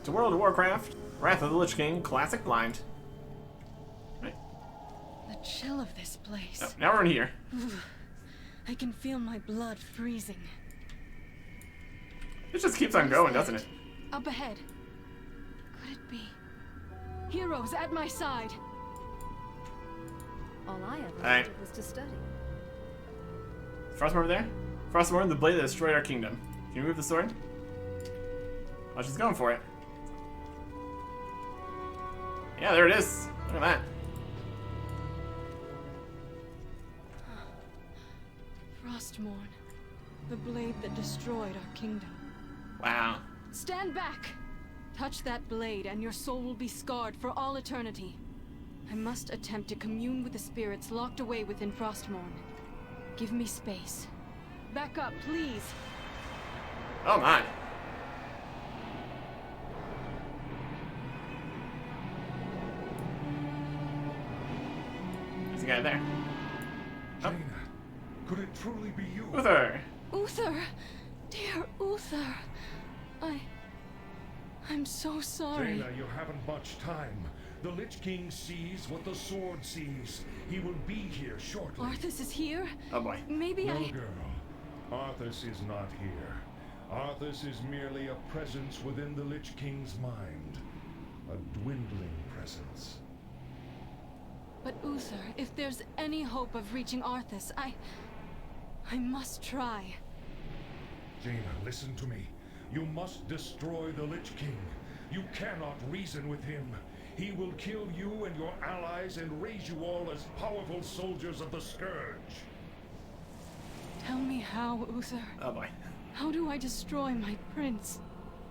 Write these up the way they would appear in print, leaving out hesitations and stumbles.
to World of Warcraft, Wrath of the Lich King, Classic Blind. Right. The chill of this place. Oh, now we're in here. I can feel my blood freezing. It just keeps on going, doesn't it? Up ahead. Could it be? Heroes at my side. All I ever Alright. wanted was to study. Frostmourne over there? Frostmourne, the blade that destroyed our kingdom. Can you move the sword? Oh, she's going for it. Yeah, there it is. Look at that. Frostmourne. The blade that destroyed our kingdom. Wow. Stand back! Touch that blade and your soul will be scarred for all eternity. I must attempt to commune with the spirits locked away within Frostmourne. Give me space. Back up, please. Oh my. There's a guy there. Jaina, could it truly be you? Uther! Uther! Dear Uther! I'm so sorry. Jaina, you haven't much time. The Lich King sees what the sword sees. He will be here shortly. Arthas is here? Oh boy. Maybe No, I... girl. Arthas is not here. Arthas is merely a presence within the Lich King's mind. A dwindling presence. But Uther, if there's any hope of reaching Arthas, I must try. Jaina, listen to me. You must destroy the Lich King. You cannot reason with him. He will kill you and your allies and raise you all as powerful soldiers of the Scourge. Tell me how, Uther. Oh boy. How do I destroy my prince?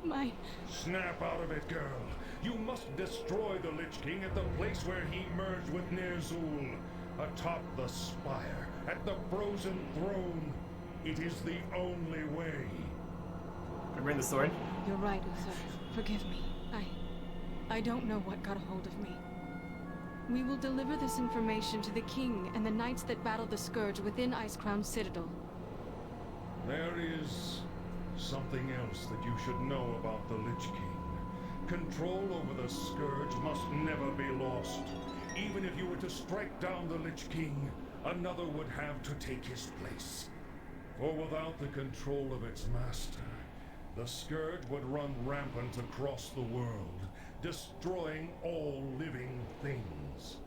My... Snap out of it, girl. You must destroy the Lich King at the place where he merged with Ner'zhul. Atop the spire, at the frozen throne. It is the only way. Can I bring the sword? You're right, Uther. Forgive me. I don't know what got a hold of me. We will deliver this information to the king and the knights that battle the Scourge within Icecrown Citadel. There is something else that you should know about the Lich King. Control over the Scourge must never be lost. Even if you were to strike down the Lich King, another would have to take his place. For without the control of its master, the Scourge would run rampant across the world, destroying all living things.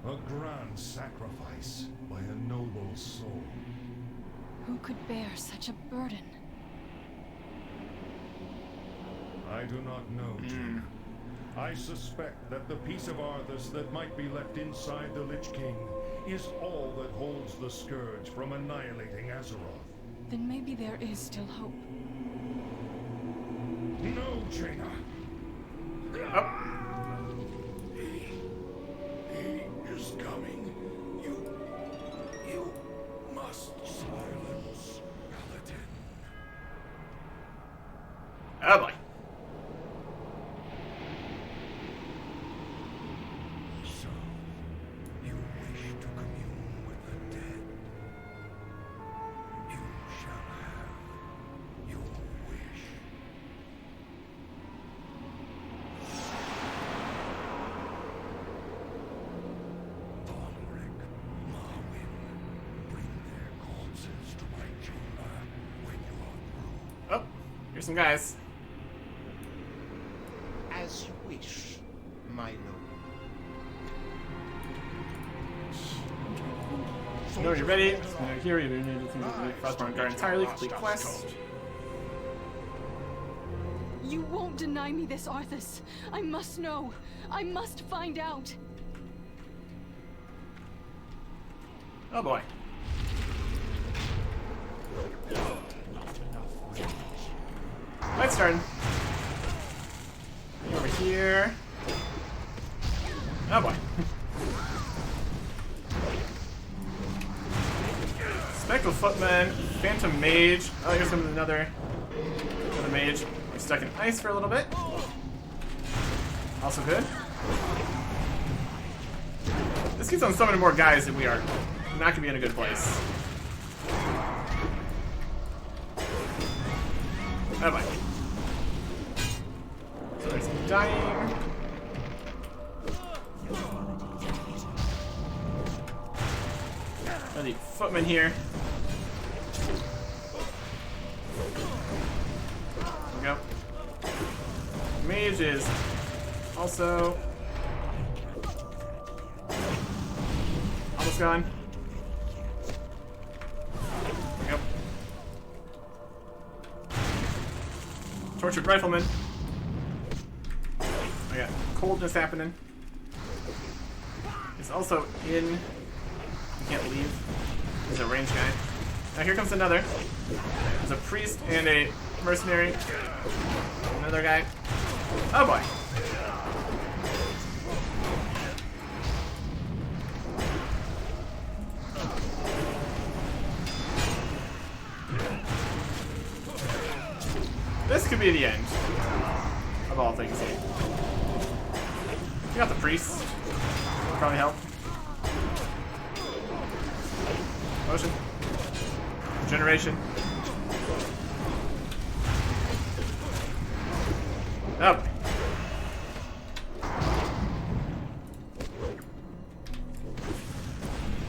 A grand sacrifice by a noble soul. Who could bear such a burden? I do not know, Jaina. I suspect that the piece of Arthas that might be left inside the Lich King is all that holds the Scourge from annihilating Azeroth. Then maybe there is still hope. No, Jaina! He is coming. You must silence Paladin. Oh boy. So, you wish to commune with the dead? You shall have your wish. Balric, Marwyn, bring their corpses to my chamber when you are through. Oh, here's some guys. As you wish, my lord. No, you're ready. Here, you need to complete Frostmourne Guard entirely. Complete quest. You won't deny me this, Arthas. I must know. I must find out. Oh boy. Light's turn. Over here. Oh boy. Spectral Footman, Phantom Mage. Oh, here's another mage. We're stuck in ice for a little bit. Also good. This keeps on summoning more guys, and we are not gonna be in a good place. Oh boy. footman here. There we go. Mage is also almost gone. There we go. Tortured rifleman. I got coldness happening. He's also in. He can't leave. He's a range guy. Now here comes another. There's a priest and a mercenary. Another guy. Oh boy. This could be the end of all things. You got the priest. Probably help. Motion. Generation. Oh.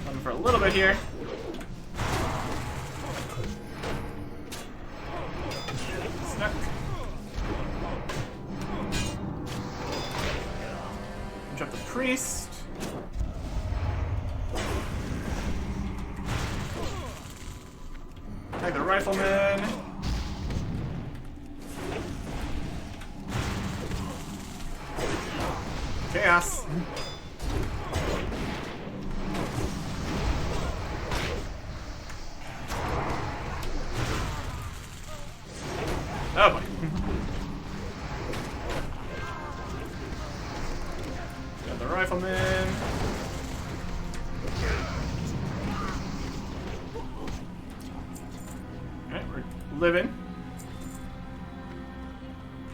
Coming for a little bit here. Snuck. Drop the priest. Tag the rifleman. Chaos. Oh boy. Got the rifleman. Alright, we're living.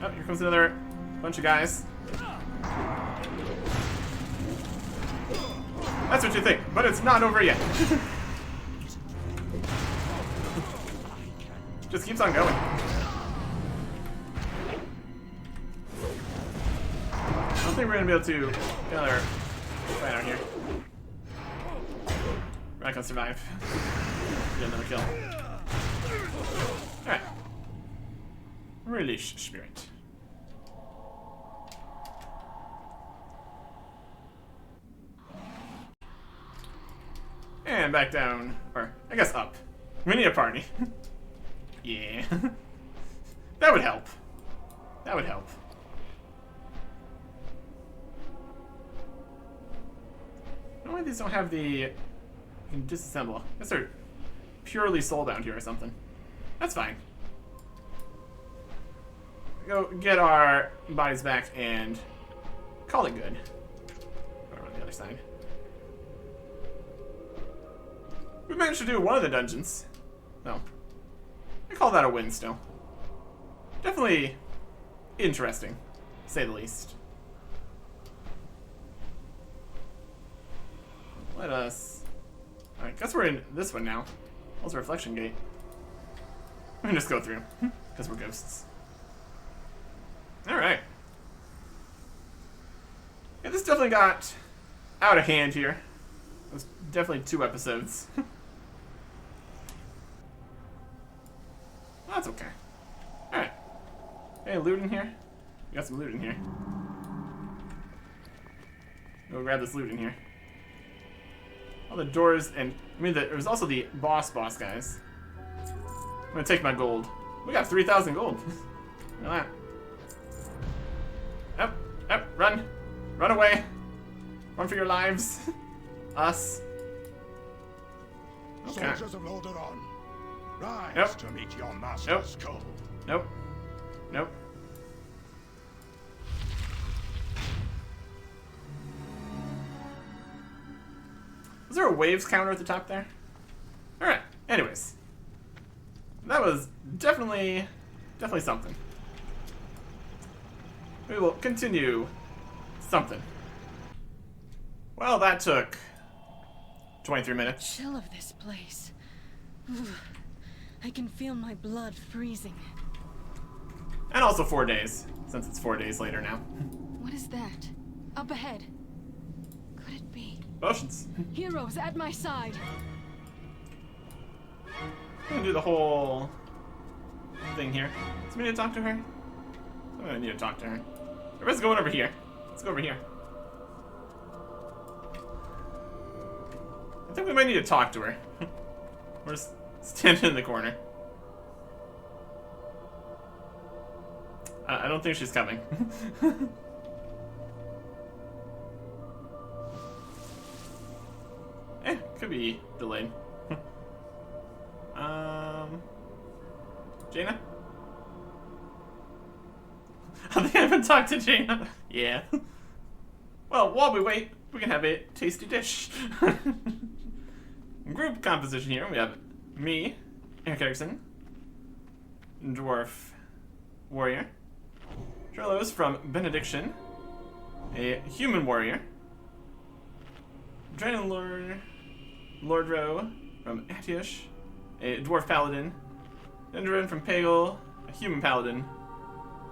Oh, here comes another bunch of guys. That's what you think, but it's not over yet. Just keeps on going. I don't think we're gonna be able to get another fight out here. We're not gonna survive. Get another kill. Alright. Release spirit. And back down, or I guess up. We need a party. Yeah. That would help. That would help. I don't know why these don't have the... You can disassemble. I guess they're purely soulbound here or something. That's fine. Go get our bodies back and call it good. Or on the other side. We managed to do one of the dungeons. No. I call that a win still. Definitely interesting, to say the least. Let us... Alright, guess we're in this one now. Also reflection gate. We can just go through, because we're ghosts. Alright. Yeah, this definitely got out of hand here. It was definitely 2 episodes. That's okay. Alright. Hey, loot in here? We got some loot in here. Go grab this loot in here. All the doors and... I mean, there was also the boss guys. I'm gonna take my gold. We got 3,000 gold. Look at that. Up, run. Run away. Run for your lives. Us. Okay. Soldiers of Lordaeron, rise to meet your master's call. Nope. Was there a waves counter at the top there? Alright, anyways. That was definitely something. We will continue something. Well, that took 23 minutes. Chill of this place. I can feel my blood freezing. And also 4 days, since it's 4 days later now. What is that? Up ahead. Could it be? Potions. Heroes at my side. I'm gonna do the whole thing here. Does we need to talk to her? I'm gonna need to talk to her. Everybody's going over here. Let's go over here. I think we might need to talk to her. We're just standing in the corner. I don't think she's coming. Could be delayed. Jaina? I think I haven't talked to Jaina. Yeah. Well, while we wait, we can have a tasty dish. Group composition here. We have me, Eric Erickson, Dwarf Warrior, Charlos from Benediction, a Human Warrior, Dragon Lord, Lordro from Atiush, a Dwarf Paladin, Dendron from Pagel, a Human Paladin,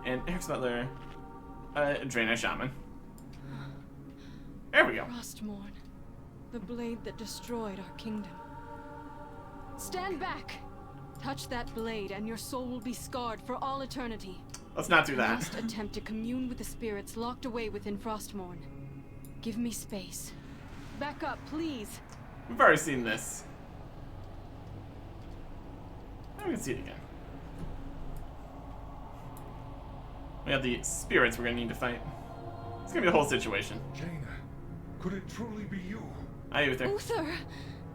and Eric's Butler, a Draenei Shaman. There we go. Frostmourne, the blade that destroyed our kingdom. Stand back! Touch that blade and your soul will be scarred for all eternity. Let's not do I that. must attempt to commune with the spirits locked away within Frostmourne. Give me space. Back up, please. We've already seen this. Now we can see it again. We have the spirits we're gonna need to fight. It's gonna be a whole situation. Jaina, could it truly be you? Hi, Uther. Uther!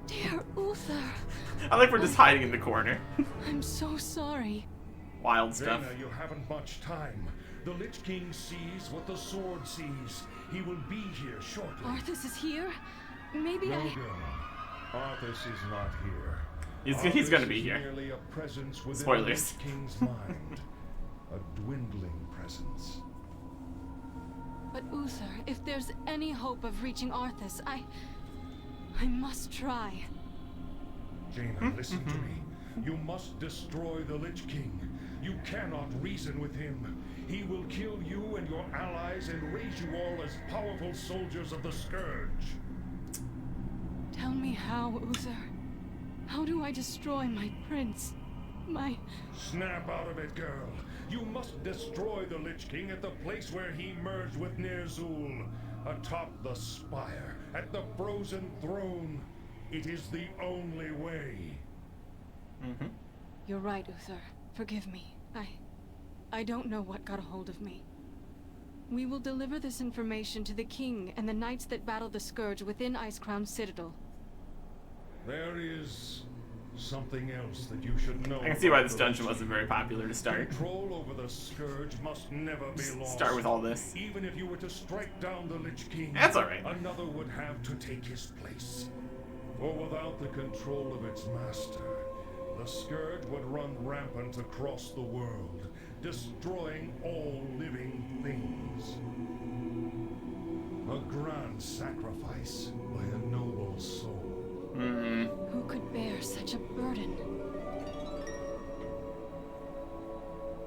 Dear Uther! I like we're just hiding in the corner. I'm so sorry. Wild stuff. Jaina, you haven't much time. The Lich King sees what the sword sees. He will be here shortly. Arthas is here? Maybe No, I... girl. Arthas is not here. He's gonna be Arthas is here. merely a presence within Spoilers. the Lich King's mind. A dwindling presence. But Uther, if there's any hope of reaching Arthas, I must try. Jaina, listen to me. You must destroy the Lich King. You cannot reason with him. He will kill you and your allies and raise you all as powerful soldiers of the Scourge. Tell me how, Uther. How do I destroy my prince? My... Snap out of it, girl. You must destroy the Lich King at the place where he merged with Ner'zhul. Atop the spire, at the frozen throne. It is the only way. You're right, Uther. Forgive me. I don't know what got a hold of me. We will deliver this information to the king and the knights that battle the Scourge within Icecrown Citadel. There is something else that you should know. I can see why about this the dungeon Lich wasn't King. very popular to start. Control over the Scourge must never be lost. Start with all this. Even if you were to strike down the Lich King, That's alright. another would have to take his place. For without the control of its master, the Scourge would run rampant across the world, destroying all living things. A grand sacrifice by a noble soul. Who could bear such a burden?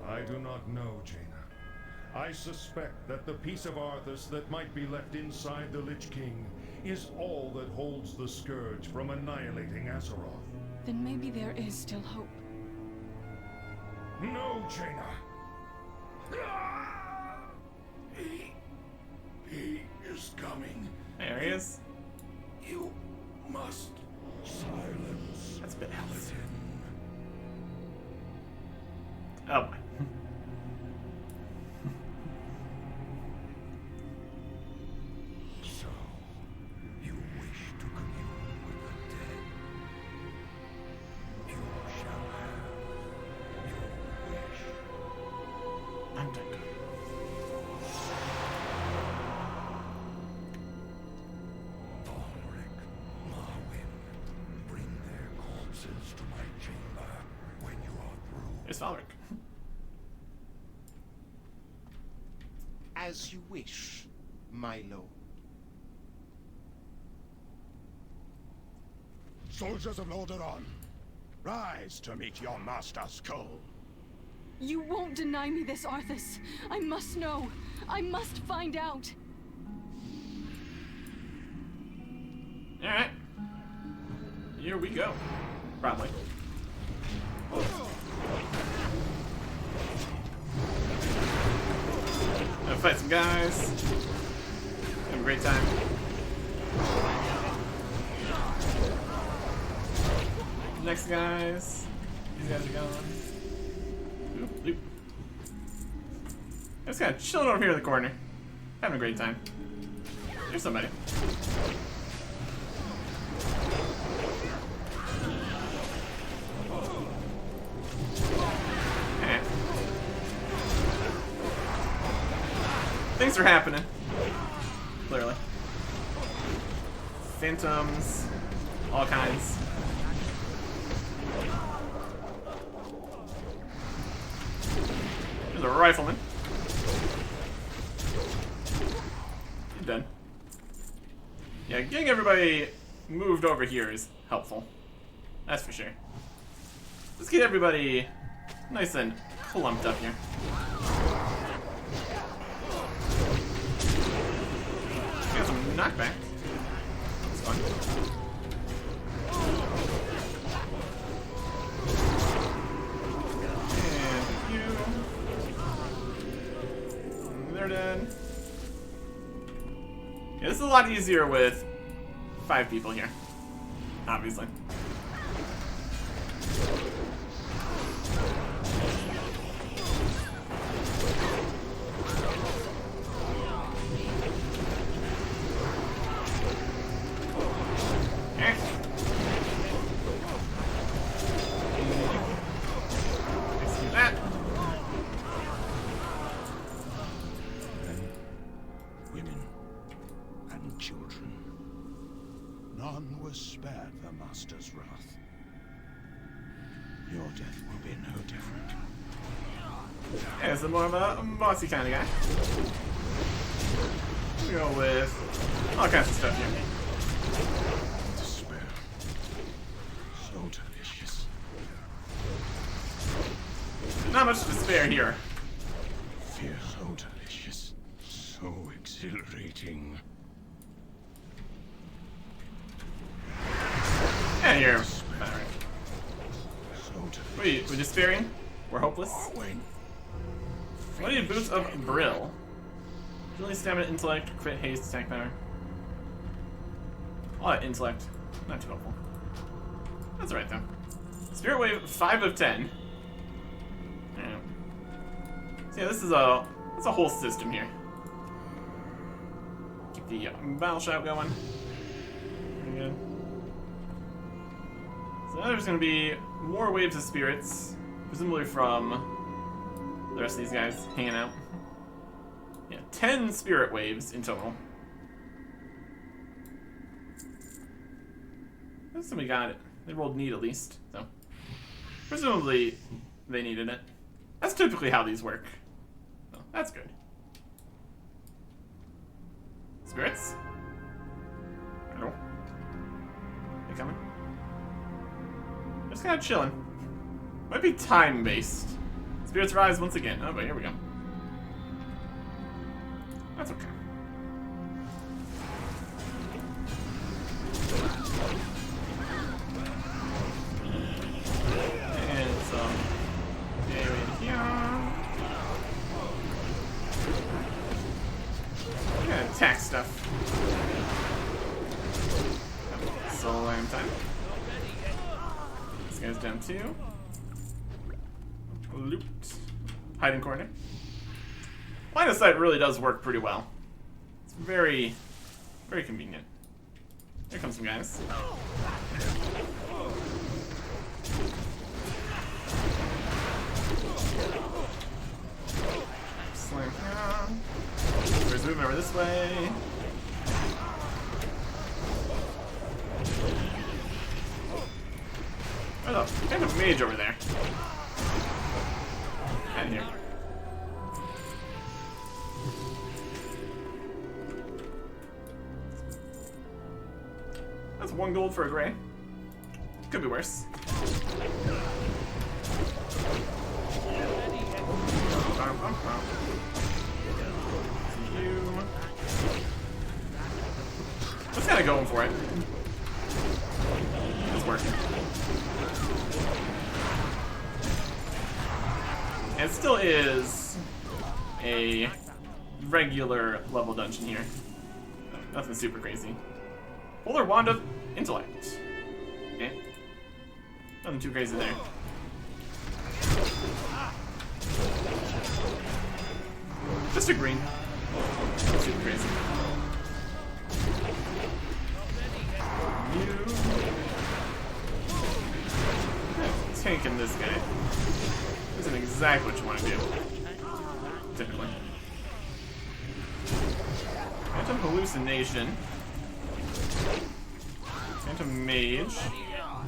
I do not know, Jaina. I suspect that the piece of Arthas that might be left inside the Lich King is all that holds the Scourge from annihilating Azeroth. Then maybe there is still hope. No, Jaina! He is coming. There he is. You must silence That's a bit else. him. Oh boy. So, you wish to commune with the dead? You shall have your wish. I'm done. Ulrich, Marwyn, bring their corpses to my chamber when you are through. There's Valric. As you wish, my lord. Soldiers of Lordaeron, rise to meet your master Skull. You won't deny me this, Arthas. I must know. I must find out. Alright. Here we go. Probably. Gonna fight some guys. Have a great time. Next guys. These guys are gone. Oop, oop. Just kind of chilling over here in the corner. Having a great time. There's somebody. Eh. Things are happening. Clearly. Phantoms. All kinds. There's a rifleman. He's done. Yeah, getting everybody moved over here is helpful. That's for sure. Let's get everybody nice and clumped up here. Got some knockback. That's fun. They're dead. Yeah, this is a lot easier with 5 people here. Obviously. None was spared the Master's wrath. Your death will be no different. Yeah, it's more of a bossy kind of guy. We go with all kinds of stuff here. Despair. So delicious. Not much to spare here. Fear so delicious. So exhilarating. Yeah, you're. Alright. So delicious. Wait, we're despairing? We're hopeless? Wait. What do you boots of Brill? Really stamina, intellect, crit, haste, attack power. A lot of intellect. Not too helpful. That's alright though. Spirit Wave 5 of 10. Yeah. So yeah, this is a whole system here. Keep the battle shout going. Very good. So now there's gonna be more waves of spirits, presumably from the rest of these guys hanging out. Yeah, 10 spirit waves in total. Somebody got it. They rolled need at least, so presumably they needed it. That's typically how these work. So that's good. Spirits? Hello? They coming? Just kind of chilling. Might be time-based. Spirits rise once again. Oh, but here we go. That's okay. And some area here. I'm gonna attack stuff. Soul lamb time. This guy's down too. Loot. Hiding corner. Line of sight really does work pretty well. It's very, very convenient. Here comes some guys. Slam down. There's movement over this way. Oh, kind of mage over there. And here. That's 1 gold for a gray. Could be worse. You. Just kind of going for it. It's working. And it still is a regular level dungeon here. Nothing super crazy. Polar Wand of Intellect. Okay. Nothing too crazy there. Just a green. Not super crazy. You. Tanking this guy. Isn't exactly what you want to do. Typically. Phantom Hallucination. Phantom Mage.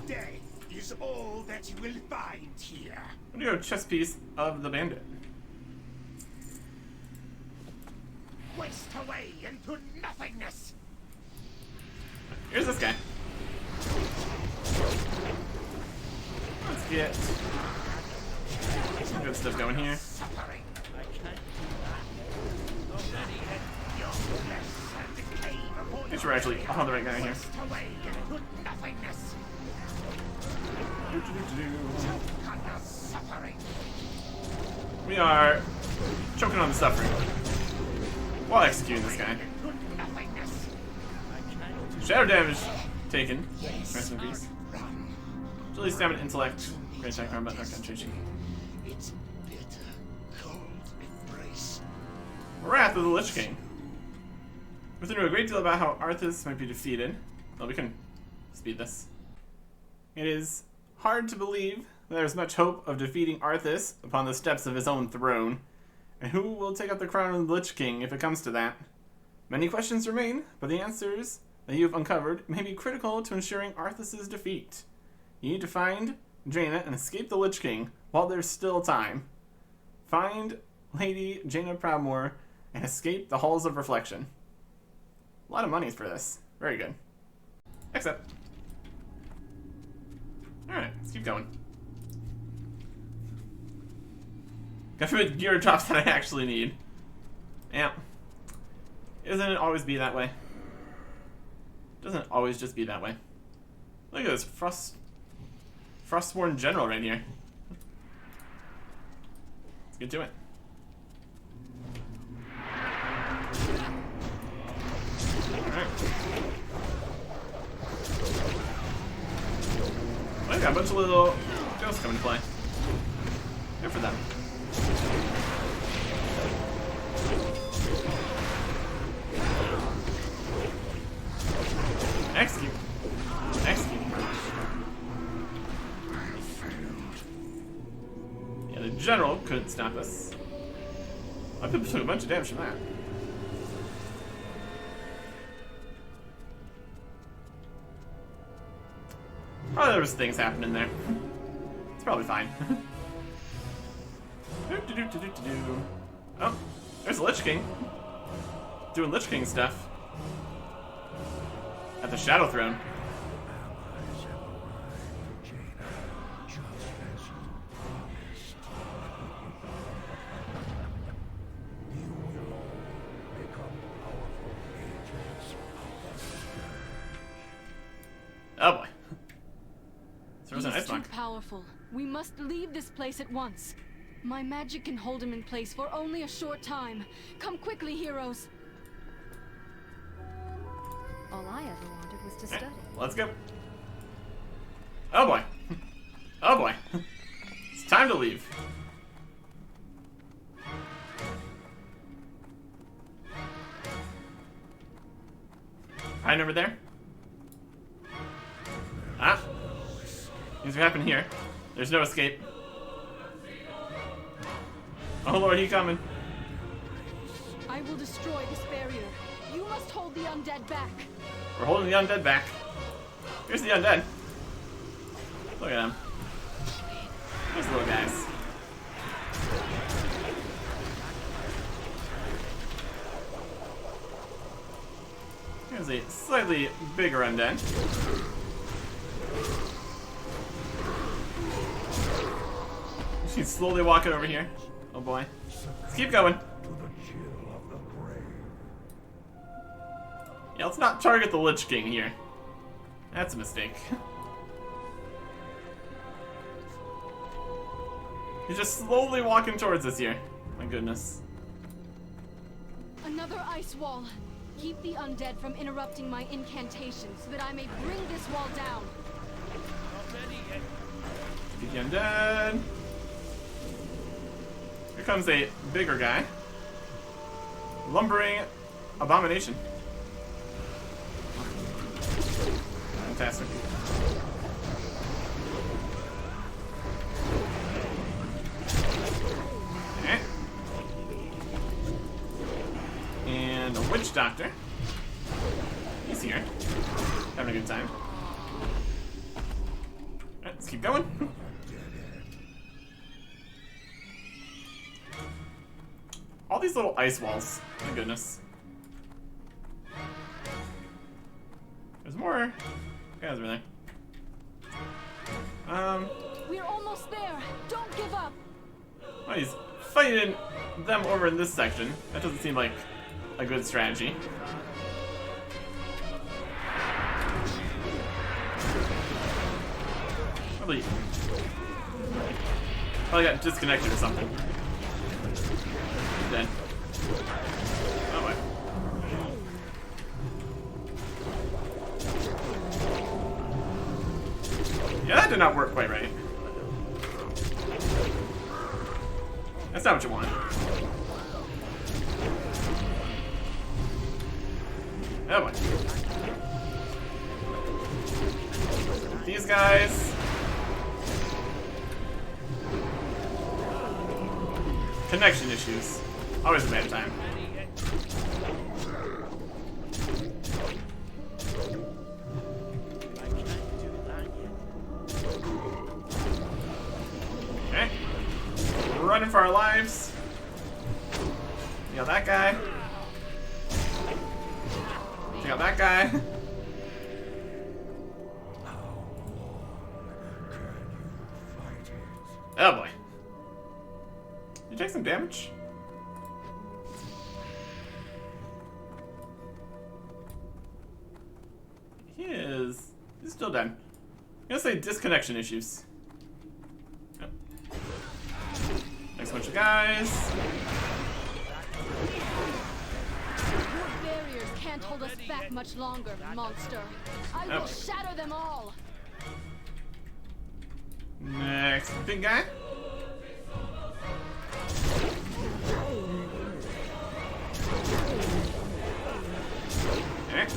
Death is all that you will find here. I'm gonna go chest piece of the bandit. Waste away into nothingness. Here's this guy. Let's get some good stuff going here. Suffering. Your flesh and decay before Make sure we're actually on the right guy here. waste away into nothingness. Under suffering. We are choking on the suffering while executing this guy. Into nothingness. Shadow damage taken. Rest in peace. Run. Agility, stamina, intellect. Great attack, armor, concentration. Its bitter, cold embrace. Wrath of the Lich King. We knew a great deal about how Arthas might be defeated. Well, we can speed this. It is hard to believe that there is much hope of defeating Arthas upon the steps of his own throne. And who will take up the crown of the Lich King if it comes to that? Many questions remain, but the answers that you have uncovered may be critical to ensuring Arthas' defeat. You need to find Jaina and escape the Lich King while there's still time. Find Lady Jaina Proudmoore and escape the Halls of Reflection. A lot of monies for this. Very good. Except. Alright, let's keep going. Got some gear drops that I actually need. Yeah. Doesn't it always be that way? Doesn't it always just be that way? Look at this Frostborn General right here. Let's get to it. Alright. Well, I got a bunch of little ghosts coming to play. Good for them. Execute. Execute. Yeah, the general couldn't stop us. I took a bunch of damage from that. Probably there was things happening there. It's probably fine. Oh, there's the Lich King. Doing Lich King stuff. At the Shadow Throne. Allies have arrived, Jaina, just as you promised. You will all become powerful agents of the Scourge. Oh boy. So there's an He's ice too monk. powerful. We must leave this place at once. My magic can hold him in place for only a short time. Come quickly, heroes. All I ever wanted was to Okay, study. let's go. Oh boy. Oh boy. It's time to leave. High number there. Ah. Things are happening here. There's no escape. Oh lord, he coming. I will destroy this barrier. You must hold the undead back. We're holding the undead back. Here's the undead. Look at him. Those little guys. Here's a slightly bigger undead. She's slowly walking over here. Oh boy. Let's keep going. To the chill of the grave. Yeah, let's not target the Lich King here. That's a mistake. He's just slowly walking towards us here. My goodness. Another ice wall. Keep the undead from interrupting my incantations so that I may bring this wall down. Get the undead. Here comes a bigger guy. Lumbering abomination. Fantastic. Okay. And a witch doctor. He's here. Having a good time. Alright, let's keep going. All these little ice walls. My goodness. There's more guys over there. We're almost there. Don't give up. Well, he's fighting them over in this section. That doesn't seem like a good strategy. Probably got disconnected or something. Dead. Oh my. Yeah, that did not work quite right. That's not what you want. Oh boy. These guys. Connection issues. Always a bad time. Okay. We're running for our lives. You got that guy. You got that guy. Oh boy. You take some damage? He's still dead. I'm gonna say disconnection issues. Yep. Next bunch of guys. Your barriers can't hold us back much longer, monster. I will shatter them all. Next big guy. Okay.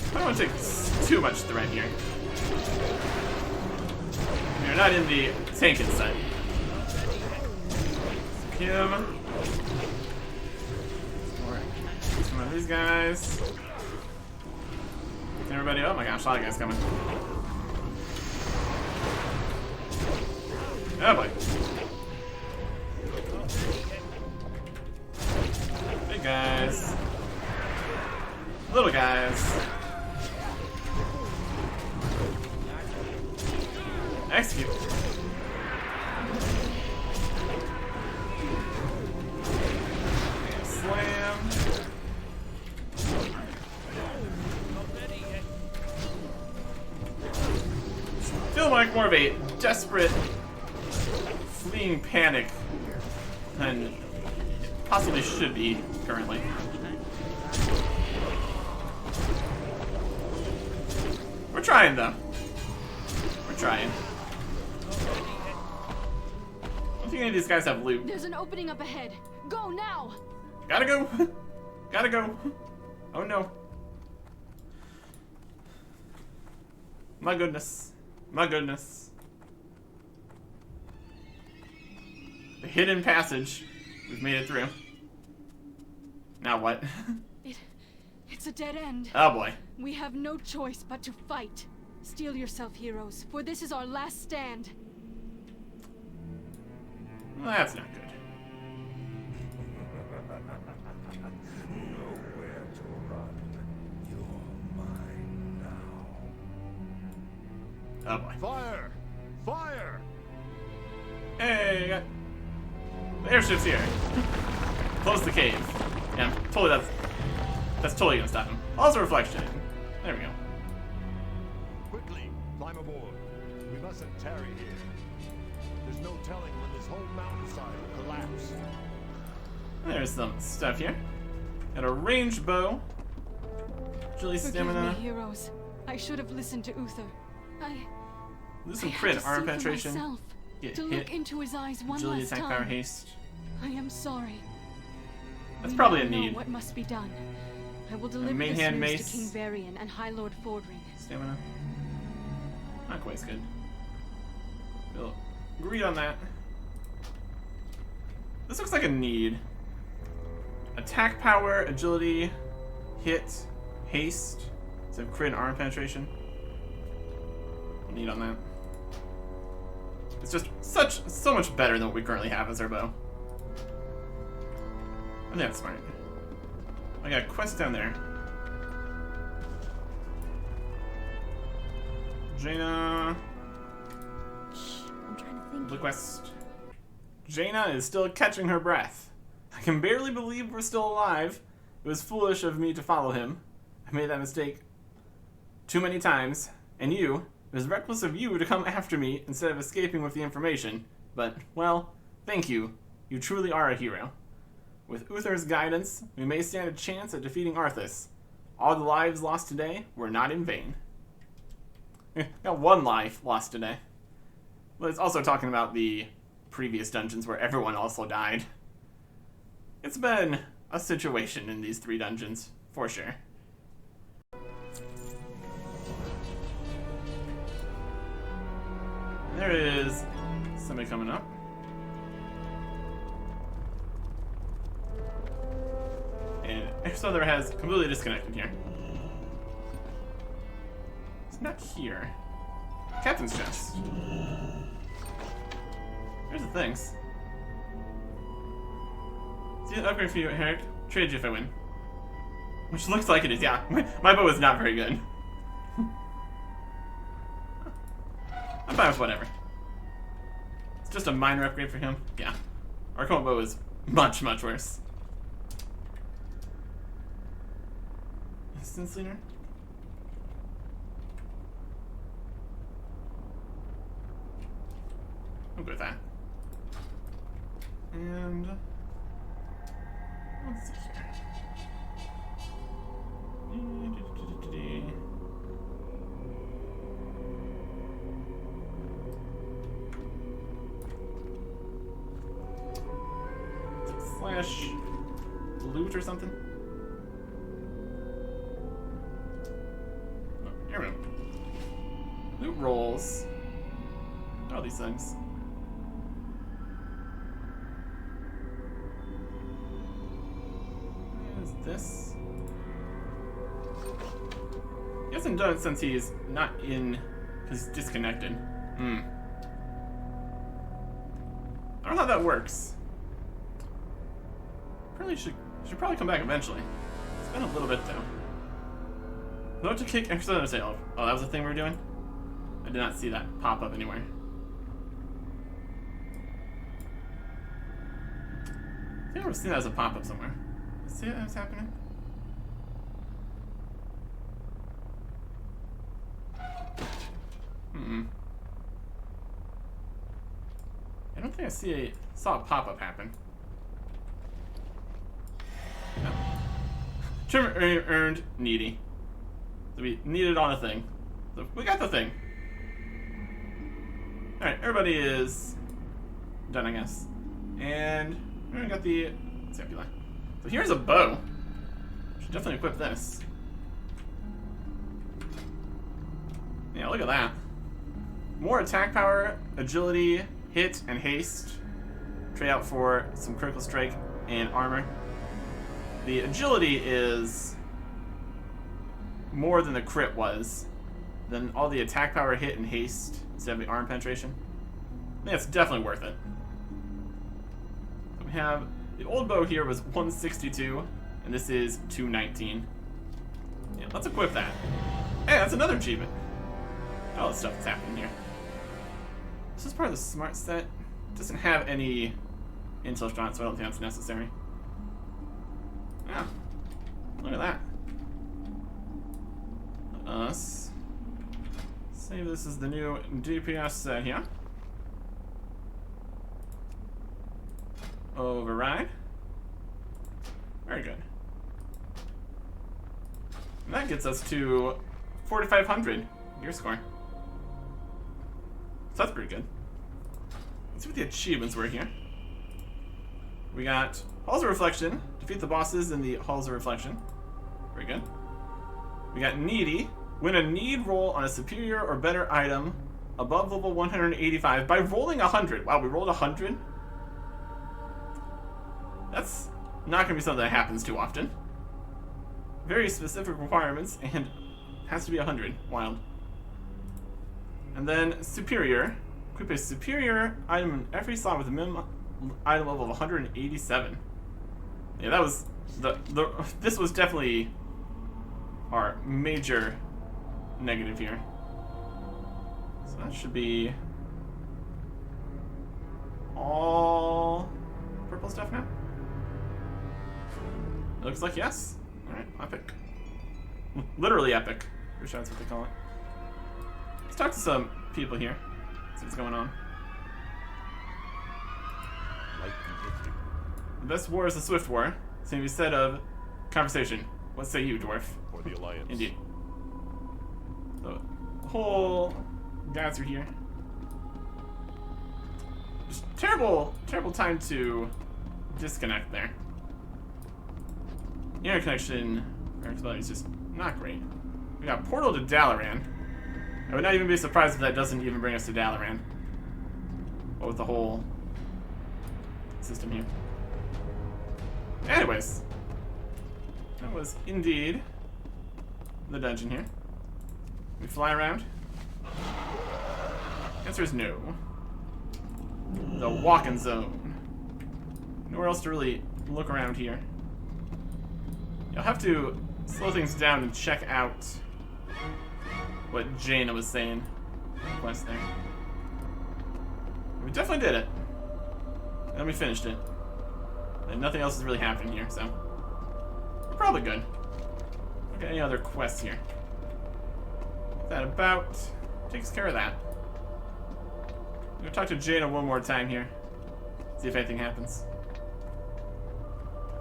I don't want to take too much threat here. You're not in the tanking set. Him. Some of these guys. Everybody. Oh my gosh, a lot of guys coming. Oh boy. Big guys. Little guys. Execute. Slam. Feel like more of a desperate fleeing panic than possibly should be currently. We're trying though. We're trying. I don't think any of these guys have loot. There's an opening up ahead. Go now. Gotta go. Gotta go. Oh no. My goodness. My goodness. The hidden passage. We've made it through. Now what? It's a dead end. Oh boy. We have no choice but to fight. Steel yourself, heroes, for this is our last stand. Well, that's not good. Nowhere to run. You're mine now. Oh boy. Fire! Fire! Hey, got... the airship's here. Close the cave. Yeah, totally that's totally gonna stop him. Also reflection. There we go. Quickly, climb aboard. We mustn't tarry here. There's no telling when this whole mountainside will collapse. There's some stuff here. Got a ranged bow. Agility, Forgive stamina. me, heroes. I should have listened to Uther. Lose some I had crit, to armor see for penetration. myself, Get to hit. look into his eyes one Agility, last attack, time. power, haste. I am sorry. That's We probably now a know need. what must be done. I will deliver main this hand news mace. to King Varian and High Lord Fordring. Stamina. Not quite as good. We'll agree on that. This looks like a need. Attack power, agility, hit, haste. So crit and armor penetration. We'll need on that. It's just so much better than what we currently have as our bow. I think that's smart. I got a quest down there. Jaina. I'm trying to think. The quest. Jaina is still catching her breath. I can barely believe we're still alive. It was foolish of me to follow him. I made that mistake too many times. And you, it was reckless of you to come after me instead of escaping with the information. But, well, thank you. You truly are a hero. With Uther's guidance, we may stand a chance at defeating Arthas. All the lives lost today were not in vain. Got one life lost today. But it's also talking about the previous dungeons where everyone also died. It's been a situation in these 3 dungeons, for sure. There is somebody coming up. And Souther has completely disconnected here. It's not here. Captain's chest. Here's the things. See an upgrade for you, Herrick. Trade you if I win. Which looks like it is, yeah. My bow is not very good. I'm fine with whatever. It's just a minor upgrade for him. Yeah. Our current bow is much, much worse. Instance leader? I'm good with that. And let's see here. Slash loot or something? Oh, here we go. Loot rolls. All these things. What is this? He hasn't done it since he's not in, because he's disconnected. I don't know how that works. Probably should probably come back eventually. It's been a little bit though. Note to kick extra sale. Oh, that was the thing we were doing? I did not see that pop up anywhere. I think I've seen that as a pop up somewhere. See that was happening? I don't think I saw a pop up happen. No. Trim earned needy. So we needed on a thing. So we got the thing. Alright, everybody is done, I guess. And we got the scapula. So here's a bow. Should definitely equip this. Yeah, look at that. More attack power, agility, hit, and haste. Trade out for some critical strike and armor. The agility is more than the crit was. Then all the attack power, hit, and haste instead of the arm penetration. I think that's definitely worth it. So we have the old bow here was 162, and this is 219. Yeah, let's equip that. Hey, that's another achievement. All the stuff that's happening here. This is part of the smart set. It doesn't have any intel on it, so I don't think that's necessary. Yeah. Look at that. Let us Save this is the new DPS set here. Override. Very good. And that gets us to 4,500 gear score. So that's pretty good. Let's see what the achievements were here. We got Halls of Reflection. Defeat the bosses in the Halls of Reflection. Very good. We got Needy. Win a need roll on a superior or better item above level 185 by rolling 100. Wow, we rolled 100? That's not going to be something that happens too often. Very specific requirements, and has to be 100. Wild. And then Superior. Equip a superior item in every slot with a minimum item level of 187. Yeah, that was... This was definitely our major negative here. So that should be all purple stuff now. It looks like yes. Alright, epic. Literally epic. Pretty sure that's what they call it. Let's talk to some people here. See what's going on. The best war is the swift war. Same be said of conversation. What say you, dwarf? For the Alliance. Indeed. So, the whole guys are here. Just terrible time to disconnect there. Internet connection is just not great. We got portal to Dalaran. I would not even be surprised if that doesn't even bring us to Dalaran. But with the whole system here. Anyways, that was indeed the dungeon here. We fly around. Answer is no. The walking zone. Nowhere else to really look around here. You'll have to slow things down and check out what Jaina was saying. Quest there. We definitely did it. And we finished it. And nothing else is really happening here, so we're probably good. Okay, any other quests here? That about takes care of that. I'm gonna talk to Jaina one more time here. See if anything happens.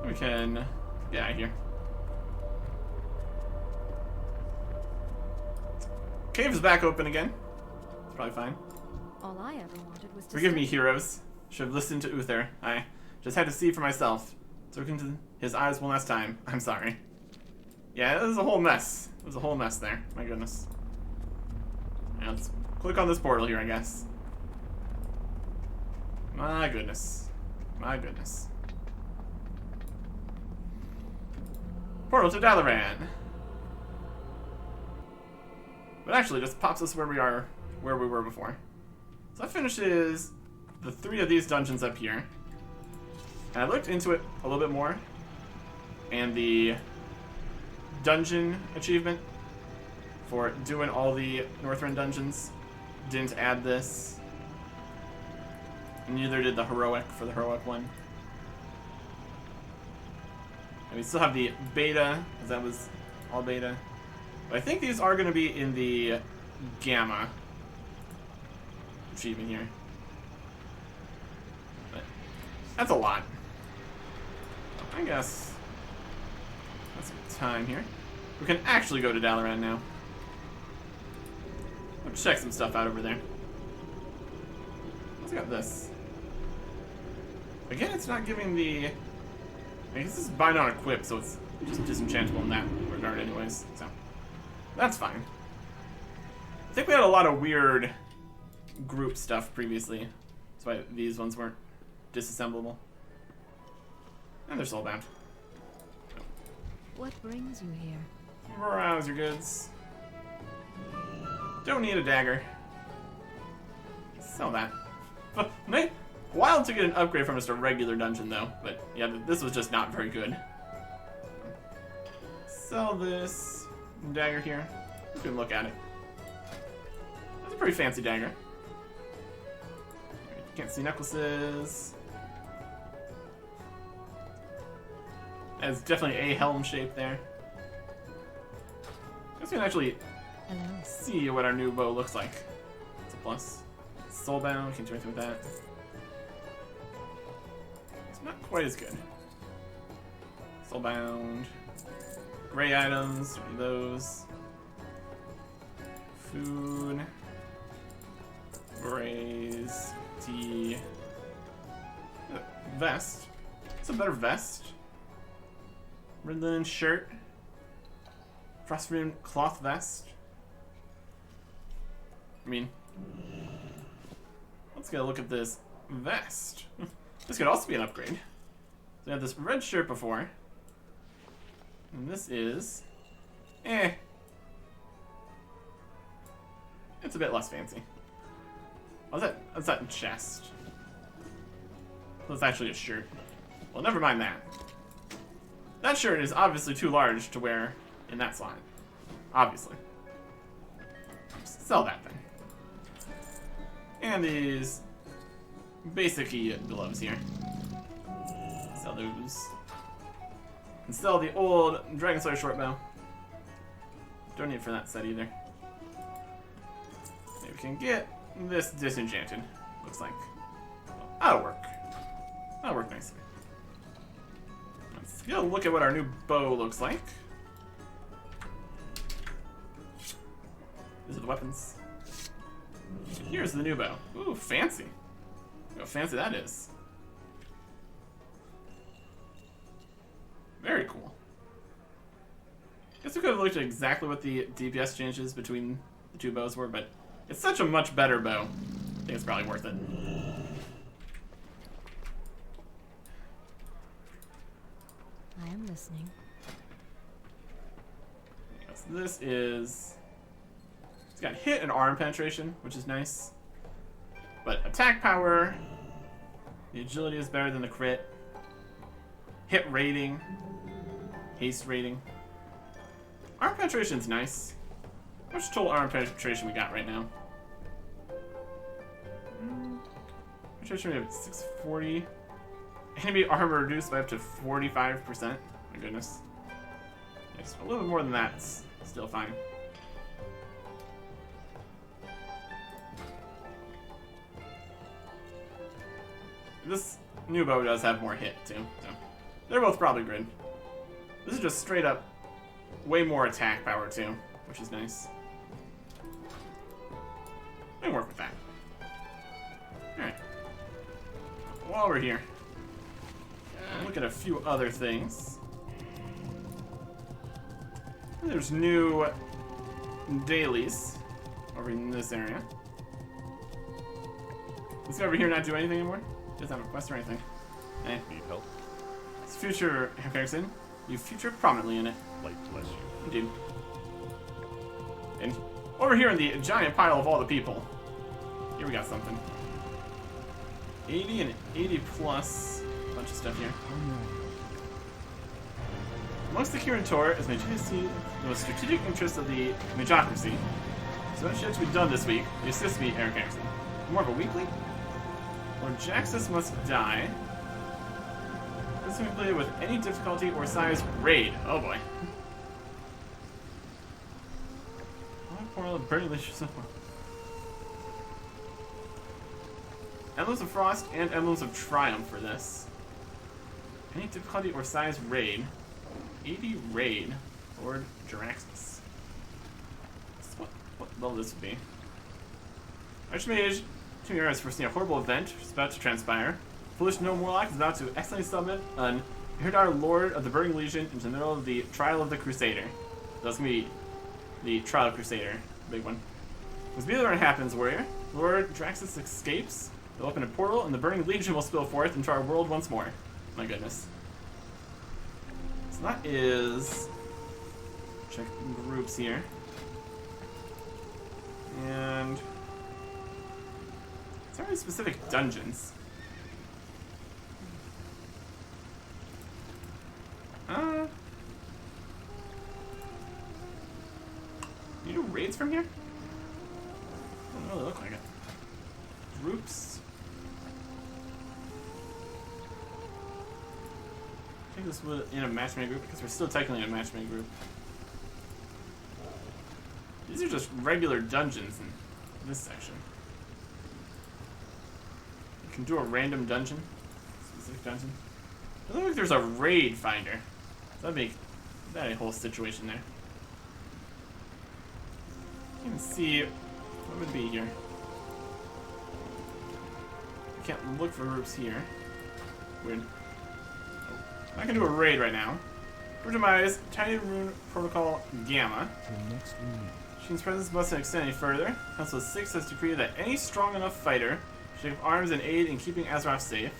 We can get out of here. Cave's back open again. It's probably fine. All I ever wanted was to Forgive stay. me, heroes. Should have listened to Uther. I just had to see for myself. Look into his eyes one last time. I'm sorry. Yeah, it was a whole mess. It was a whole mess there. My goodness. Now let's click on this portal here, I guess. My goodness. My goodness. Portal to Dalaran. But actually, it just pops us where we were before. So that finishes the 3 of these dungeons up here. And I looked into it a little bit more. And the dungeon achievement for doing all the Northrend dungeons didn't add this. And neither did the heroic for the heroic one. And we still have the beta, because that was all beta. But I think these are going to be in the Gamma achievement here. But that's a lot. I guess that's some time here. We can actually go to Dalaran now. Let's check some stuff out over there. Let's got this. Again, it's not giving the... I guess this is bind on equip, so it's just disenchantable in that regard anyways, so... That's fine. I think we had a lot of weird group stuff previously. That's why these ones weren't disassemblable. And they're soulbound. What brings you here? Browse your goods. Don't need a dagger. Sell that. Wild to get an upgrade from just a regular dungeon though, but yeah, this was just not very good. Sell this dagger here. You can look at it. That's a pretty fancy dagger. Can't see necklaces. That's definitely a helm shape there. Guess we can actually Hello. See what our new bow looks like. It's a plus. Soulbound, can't do anything with that. It's not quite as good. Soulbound. Gray items, what are those? Food. Grays. Tea. Vest. It's a better vest. Red linen shirt. Frostbrimmed cloth vest. I mean, let's get a look at this vest. This could also be an upgrade. So we had this red shirt before. And this is... It's a bit less fancy. What's that chest? That's actually a shirt. Well, never mind that. That shirt is obviously too large to wear in that slot. Obviously. Just sell that thing. And these basic-y gloves here. Sell those. And sell the old Dragon Slayer short bow. Don't need it for that set either. Maybe we can get this disenchanted. Looks like. That'll work. That'll work nicely. Let's get a look at what our new bow looks like. These are the weapons. Here's the new bow. Ooh, fancy. Look how fancy that is. Very cool. Guess we could have looked at exactly what the DPS changes between the two bows were, but it's such a much better bow. I think it's probably worth it. I am listening. Yes, this is... It's got hit and arm penetration, which is nice. But attack power, the agility is better than the crit. Hit rating, haste rating. Arm penetration is nice. How much total arm penetration we got right now? Penetration we have 640. Enemy armor reduced by up to 45%. My goodness. Yes, a little bit more than that's still fine. This new bow does have more hit, too. So they're both probably good. This is just straight up way more attack power, too, which is nice. We can work with that. Alright. While we're here, I'll look at a few other things. There's new dailies over in this area. This guy over here not do anything anymore? Doesn't have a quest or anything. Need help? It's future comparison. You feature prominently in it. Light bless you. You do. And over here in the giant pile of all the people, here we got something. 80 and 80 plus. A bunch of stuff here. Amongst the Kirin Tor is the most strategic interest of the Majocracy. So what shit to be done this week? You assist me, Eric Erickson. More of a weekly? Lord Jaxus must die. This can be played with any difficulty or size raid. Oh boy. Portal of Burning Lich. Emblems of Frost and Emblems of Triumph for this. Any difficulty or size raid. 80 raid. Lord Jaraxxus. What level this would be? Archmage, 2 years foreseen a horrible event is about to transpire. Foolish No Warlock is about to accidentally summon an Hirdar Lord of the Burning Legion into the middle of the Trial of the Crusader. That's gonna be the Trial of Crusader, big one. As either happens, warrior, Lord Draxus escapes. They'll open a portal, and the Burning Legion will spill forth into our world once more. My goodness. So that is... Check groups here. And... It's not really specific dungeons. You do raids from here? Doesn't really look like it. Groups. I think this was in a matchmaking group because we're still technically in a matchmaking group. These are just regular dungeons in this section. You can do a random dungeon. Specific dungeon. It looks like there's a raid finder. That'd make that a whole situation there. You can see what would be here. I can't look for groups here. Weird. Oh. I can do a raid right now. Optimize Tiny Rune Protocol Gamma. Sheen's presence mustn't extend any further. Council 6 has decreed that any strong enough fighter should take up arms and aid in keeping Azeroth safe.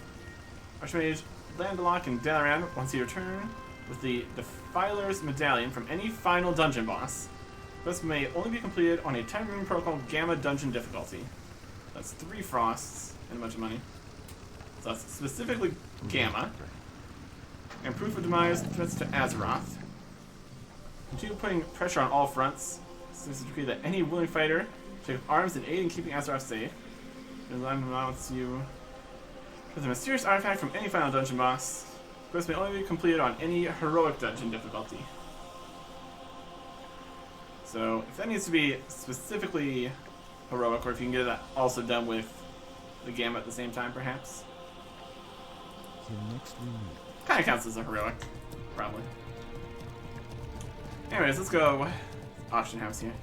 Archmage Landlock and Dalaran, once you return with the Defiler's Medallion from any final dungeon boss. Quest may only be completed on a Tiny Rune Protocol Gamma dungeon difficulty. That's 3 frosts and a bunch of money. So that's specifically Gamma. And proof of demise threats to Azeroth. Continue putting pressure on all fronts. This is a decree that any willing fighter should take arms and aid in keeping Azeroth safe. And allows you with a mysterious artifact from any final dungeon boss. Quest may only be completed on any heroic dungeon difficulty. So if that needs to be specifically heroic, or if you can get that also done with the Gamma at the same time, perhaps. Kind of counts as a heroic, probably. Anyways, let's go auction house here.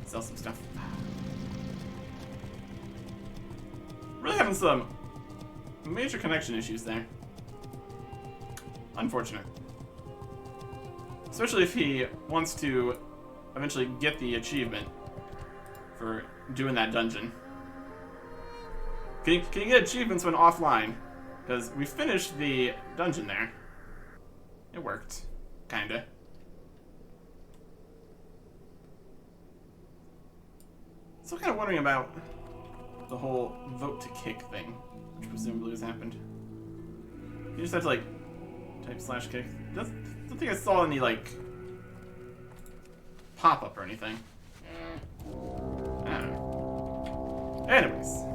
Sell some stuff. Really having some major connection issues there. Unfortunate. Especially if he wants to eventually get the achievement for doing that dungeon. Can you get achievements when offline? Because we finished the dungeon there. It worked. Kinda. Still kind of wondering about the whole vote to kick thing, which presumably has happened. You just have to, like, type /kick. Don't think I saw any, like, pop-up or anything. I don't know. Anyways.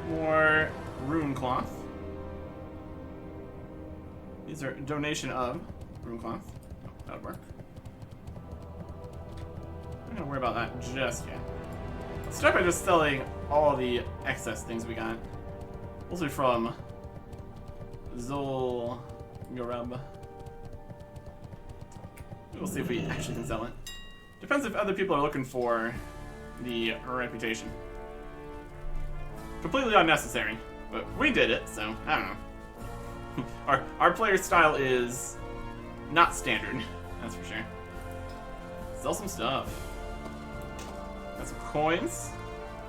More rune cloth. These are donation of rune cloth. Oh, that would work. I'm not gonna worry about that just yet. Let's start by just selling all the excess things we got. Mostly from Zol Garub. We'll see if we actually can sell it. Depends if other people are looking for the reputation. Completely unnecessary, but we did it, so I don't know. Our player style is not standard, that's for sure. Sell some stuff. Got some coins.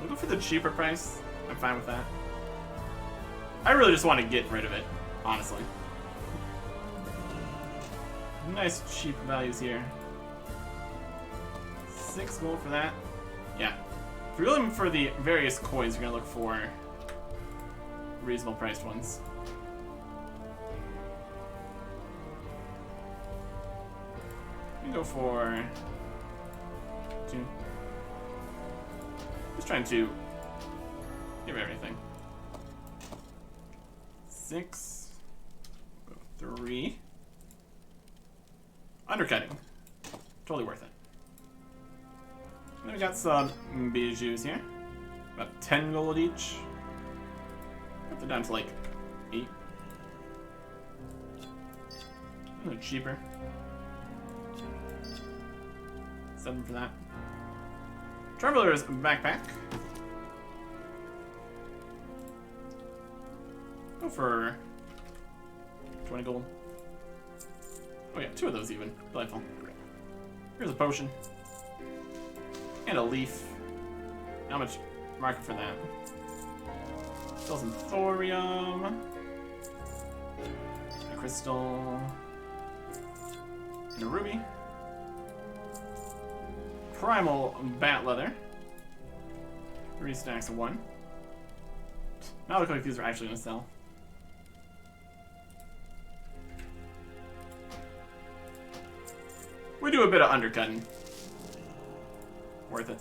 We'll go for the cheaper price. I'm fine with that. I really just want to get rid of it, honestly. Nice cheap values here. 6 gold for that. Yeah. If you're looking for the various coins, you're gonna look for reasonable priced ones. We go for 2. Just trying to give everything. 6, 3. Undercutting. Totally worth it. Then we got some bijous here. About 10 gold each. Put them down to like 8. A little cheaper. 7 for that. Traveler's backpack. Go for 20 gold. Oh yeah, 2 of those even. Delightful. Here's a potion. And a leaf. How much market for that? Sell some thorium. A crystal. And a ruby. Primal bat leather. 3 stacks of 1. Now look like these are actually gonna sell. We do a bit of undercutting. Worth it.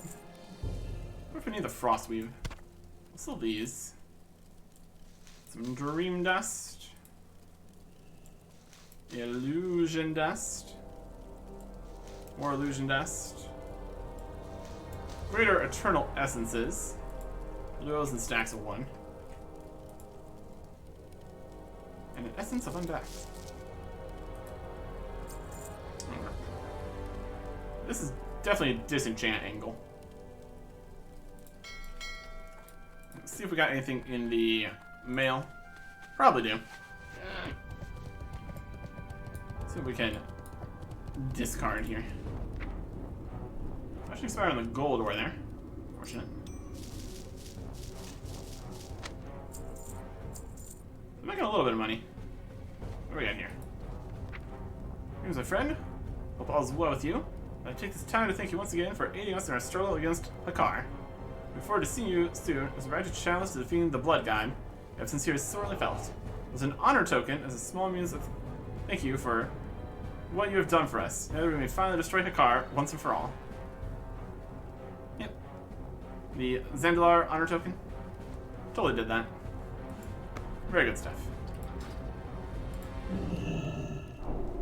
What if we need the frost weave? We'll sell these. Some dream dust. Illusion dust. More illusion dust. Greater eternal essences. Lures and stacks of 1. And an essence of undeath. This is definitely a disenchant angle. Let's see if we got anything in the mail. Probably do. See if we can discard here. Actually expired on the gold ore there. Fortunate. I'm making a little bit of money. What do we got here? Here's my friend. Hope all's well with you. I take this time to thank you once again for aiding us in our struggle against Hakar. Look forward to seeing you soon as we ride your challenge to defeating the Blood God. I have sincerely sorely felt. It was an honor token as a small means of thank you for what you have done for us. Now that we may finally destroy Hakar once and for all. Yep. The Zandalar honor token. Totally did that. Very good stuff.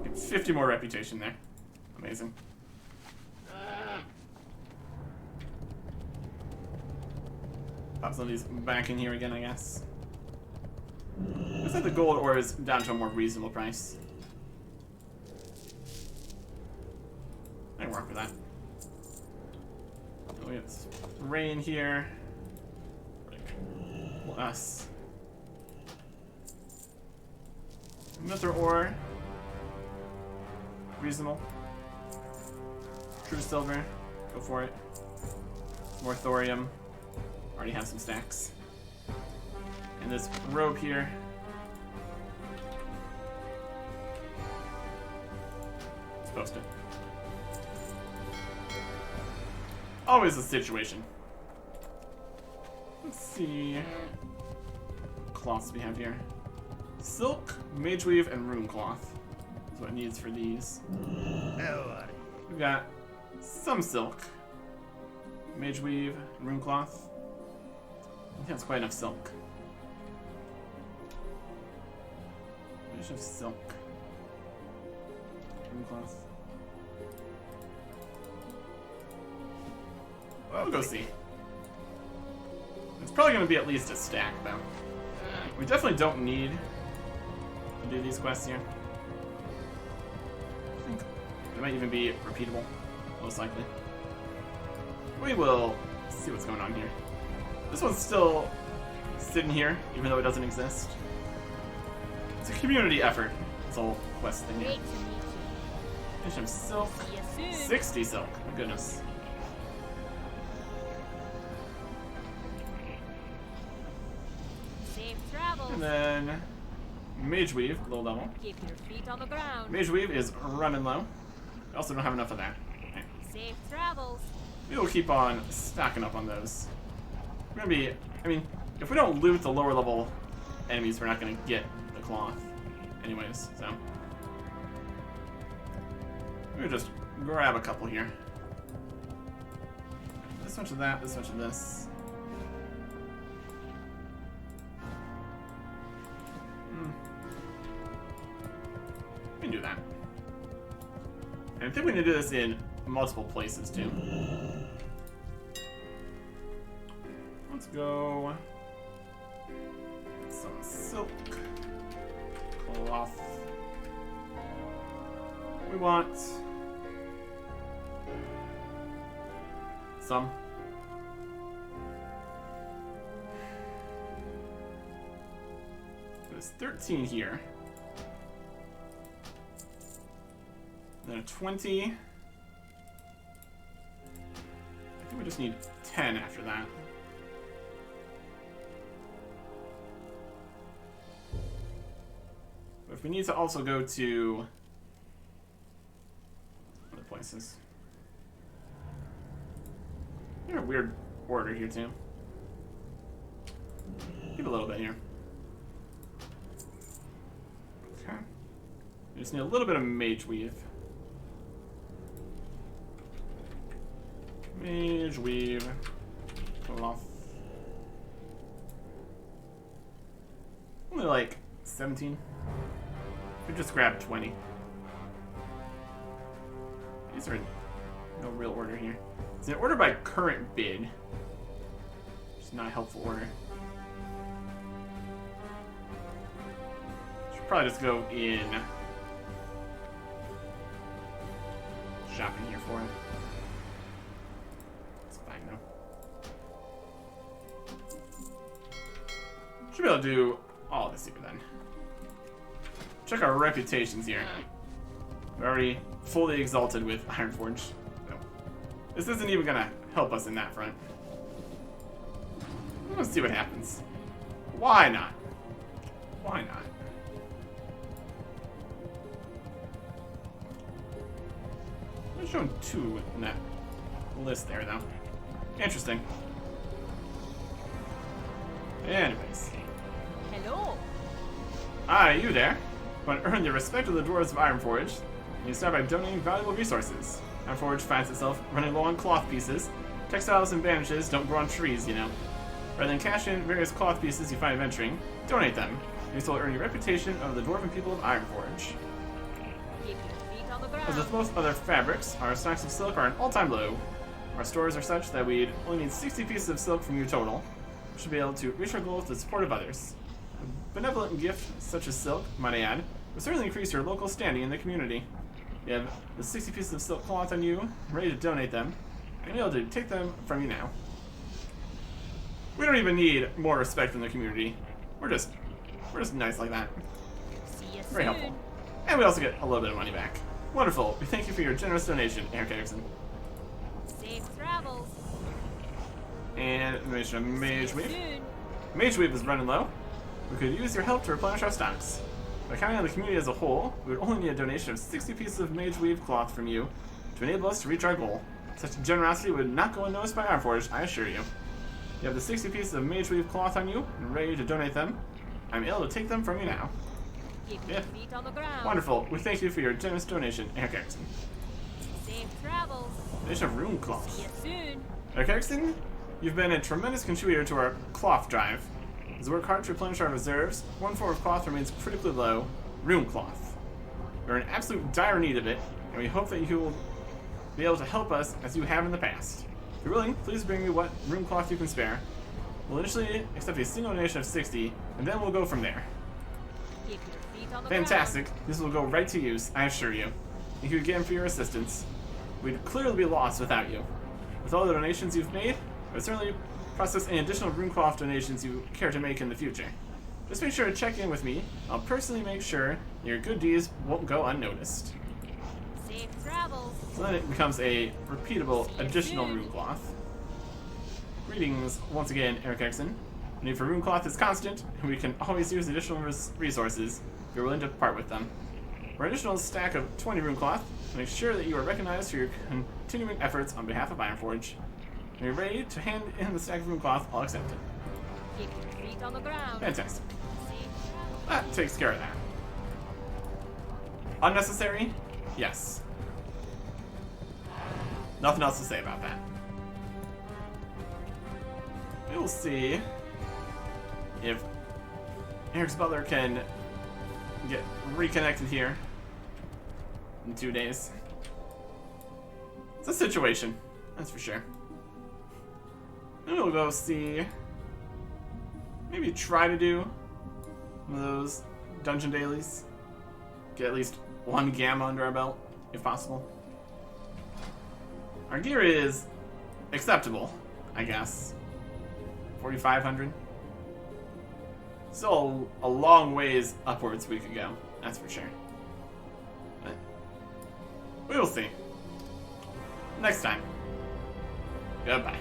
Get 50 more reputation there. Amazing. Pop some of these back in here again, I guess. Looks like the gold ore is down to a more reasonable price. I can work with that. We have rain here. Plus. Mither ore. Reasonable. True silver. Go for it. More thorium. Already have some stacks. And this rope here. Let's post it. Always a situation. Let's see. What cloths we have here. Silk, mage weave, and rune cloth. That's what it needs for these. We've got some silk, mage weave, and rune cloth. I think that's quite enough silk. Mage of silk. Rune cloth. We'll go see. It's probably going to be at least a stack, though. We definitely don't need to do these quests here. I think they might even be repeatable, most likely. We will see what's going on here. This one's still sitting here, even though it doesn't exist. It's a community effort, this whole quest thing here. Finish some silk. 60 silk, my goodness. And then Mage Weave, low level. Keep your feet on the ground. Mage Weave is running low. I also don't have enough of that. Okay. Safe travels. We will keep on stocking up on those. We're gonna be, I mean, if we don't loot the lower level enemies, we're not gonna get the cloth anyways, so. We're gonna just grab a couple here. This much of that, this much of this. We can do that. And I think we need to do this in multiple places too. Let's go. Some silk. Cloth. We want some. There's 13 here. Then a 20. I think we just need 10 after that. But if we need to also go to other places. You're a weird order here too. Keep a little bit here. Okay. We just need a little bit of mage weave. Mage weave. Cloth. Only like 17. We just grabbed 20. These are No real order here. It's an order by current bid. It's not a helpful order. Should probably just go in shopping here for it. It's fine though. Should be able to do all this here then. Check our reputations here. We're already fully exalted with Ironforge. So this isn't even gonna help us in that front. Let's see what happens. Why not? Why not? I'm showing 2 in that list there, though. Interesting. Anyways. Hello. Hi, you there. Want to earn the respect of the dwarves of Ironforge? You start by donating valuable resources. Ironforge finds itself running low on cloth pieces. Textiles and bandages don't grow on trees, you know. Rather than cash in various cloth pieces you find adventuring, donate them. This will earn your reputation of the dwarven people of Ironforge. Keep your feet on the As with ground. most other fabrics, our stocks of silk are an all-time low. Our stores are such that we'd only need 60 pieces of silk from you total. We should be able to reach our goals with the support of others. A benevolent gift such as silk, might I add, will certainly increase your local standing in the community. You have the 60 pieces of silk cloth on you, ready to donate them, and be able to take them from you now. We don't even need more respect from the community. We're just nice like that. See you Very soon. helpful. And we also get a little bit of money back. Wonderful. We thank you for your generous donation, Eric Erickson. Safe travels. And donation of Mage See you Weave. soon. Mage Weave is running low. We could use your help to replenish our stocks. By counting on the community as a whole, we would only need a donation of 60 pieces of Mage Weave cloth from you to enable us to reach our goal. Such generosity would not go unnoticed by Ironforge, I assure you. You have the 60 pieces of Mage Weave cloth on you and ready to donate them. I'm able to take them from you now. Keep Yeah. your feet on the ground. Wonderful. We thank you for your generous donation, Eric Erickson. Safe travels. Donation of Rune Cloth. See you soon. Eric Erickson, you've been a tremendous contributor to our cloth drive. As we work hard to replenish our reserves, one form of cloth remains critically low, Rune Cloth. We're in absolute dire need of it, and we hope that you will be able to help us as you have in the past. If you're willing, please bring me what Rune Cloth you can spare. We'll initially accept a single donation of 60, and then we'll go from there. Keep your feet on the Fantastic. This will go right to use, I assure you. Thank you again for your assistance. We'd clearly be lost without you. With all the donations you've made, I would certainly process any additional Runecloth donations you care to make in the future. Just make sure to check in with me. I'll personally make sure your good deeds won't go unnoticed. ground. Safe travels. So then it becomes a repeatable See you additional soon. Runecloth. Greetings once again, Eric Erickson. The need for Runecloth is constant, and we can always use additional resources if you're willing to part with them. For an additional stack of 20 Runecloth, make sure that you are recognized for your continuing efforts on behalf of Ironforge. When you're ready to hand in the stack of Runecloth, I'll accept it. Keep your feet on the ground. Fantastic. Safe travels. That takes care of that. Unnecessary? Yes. Nothing else to say about that. We'll see if Eric's Butler can get reconnected here in 2 days. It's a situation, that's for sure. Then we'll go see, maybe try to do one of those dungeon dailies. Get at least 1 gamma under our belt, if possible. Our gear is acceptable, I guess. 4,500. Still a long ways upwards we could go, that's for sure. But we will see. Next time. Goodbye.